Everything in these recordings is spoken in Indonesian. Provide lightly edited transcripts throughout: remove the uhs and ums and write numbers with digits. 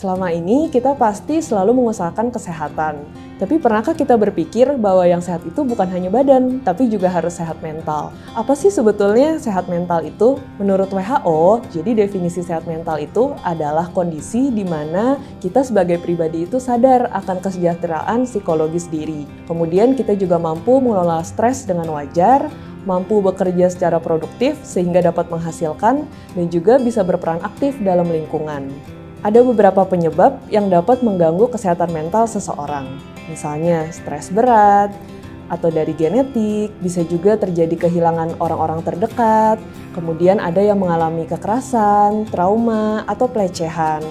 Selama ini kita pasti selalu mengusahakan kesehatan. Tapi pernahkah kita berpikir bahwa yang sehat itu bukan hanya badan, tapi juga harus sehat mental? Apa sih sebetulnya sehat mental itu? Menurut WHO, jadi definisi sehat mental itu adalah kondisi di mana kita sebagai pribadi itu sadar akan kesejahteraan psikologis diri. Kemudian kita juga mampu mengelola stres dengan wajar, mampu bekerja secara produktif sehingga dapat menghasilkan, dan juga bisa berperan aktif dalam lingkungan. Ada beberapa penyebab yang dapat mengganggu kesehatan mental seseorang. Misalnya stres berat, atau dari genetik, bisa juga terjadi kehilangan orang-orang terdekat, kemudian ada yang mengalami kekerasan, trauma, atau pelecehan.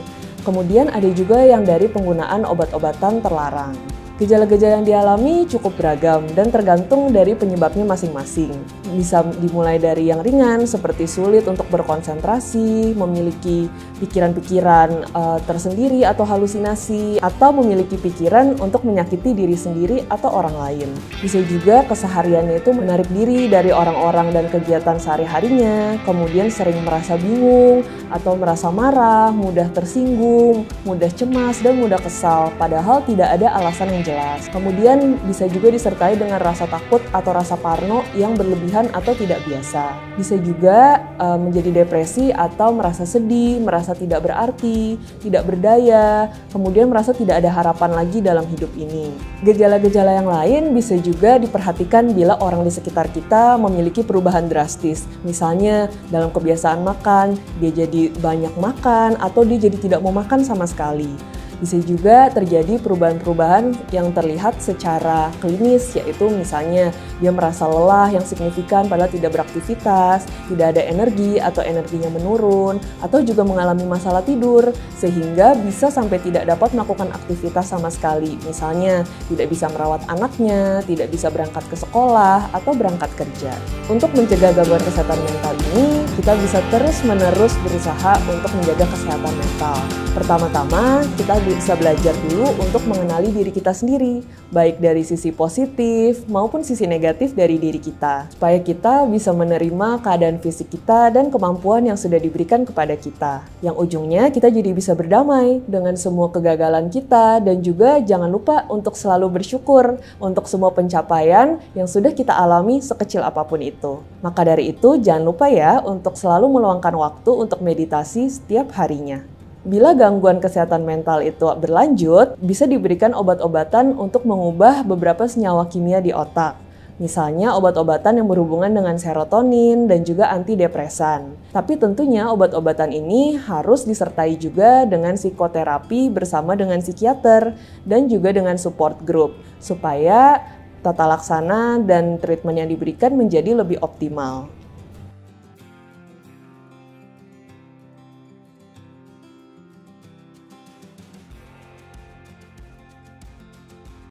Kemudian ada juga yang dari penggunaan obat-obatan terlarang. Gejala-gejala yang dialami cukup beragam dan tergantung dari penyebabnya masing-masing. Bisa dimulai dari yang ringan seperti sulit untuk berkonsentrasi, memiliki pikiran-pikiran tersendiri atau halusinasi, atau memiliki pikiran untuk menyakiti diri sendiri atau orang lain. Bisa juga kesehariannya itu menarik diri dari orang-orang dan kegiatan sehari-harinya, kemudian sering merasa bingung atau merasa marah, mudah tersinggung, mudah cemas, dan mudah kesal, padahal tidak ada alasan yang jelas. Kemudian bisa juga disertai dengan rasa takut atau rasa parno yang berlebihan atau tidak biasa. Bisa juga menjadi depresi atau merasa sedih, merasa tidak berarti, tidak berdaya, kemudian merasa tidak ada harapan lagi dalam hidup ini. Gejala-gejala yang lain bisa juga diperhatikan bila orang di sekitar kita memiliki perubahan drastis. Misalnya dalam kebiasaan makan, dia jadi banyak makan atau dia jadi tidak mau makan sama sekali. Bisa juga terjadi perubahan-perubahan yang terlihat secara klinis, yaitu misalnya dia merasa lelah yang signifikan padahal tidak beraktivitas, tidak ada energi atau energinya menurun, atau juga mengalami masalah tidur sehingga bisa sampai tidak dapat melakukan aktivitas sama sekali. Misalnya tidak bisa merawat anaknya, tidak bisa berangkat ke sekolah, atau berangkat kerja. Untuk mencegah gangguan kesehatan mental ini, kita bisa terus-menerus berusaha untuk menjaga kesehatan mental. Pertama-tama, kita bisa belajar dulu untuk mengenali diri kita sendiri, baik dari sisi positif maupun sisi negatif dari diri kita, supaya kita bisa menerima keadaan fisik kita dan kemampuan yang sudah diberikan kepada kita. Yang ujungnya kita jadi bisa berdamai dengan semua kegagalan kita, dan juga jangan lupa untuk selalu bersyukur untuk semua pencapaian yang sudah kita alami sekecil apapun itu. Maka dari itu jangan lupa ya untuk selalu meluangkan waktu untuk meditasi setiap harinya. Bila gangguan kesehatan mental itu berlanjut, bisa diberikan obat-obatan untuk mengubah beberapa senyawa kimia di otak. Misalnya obat-obatan yang berhubungan dengan serotonin dan juga antidepresan. Tapi tentunya obat-obatan ini harus disertai juga dengan psikoterapi bersama dengan psikiater dan juga dengan support group, supaya tata laksana dan treatment yang diberikan menjadi lebih optimal.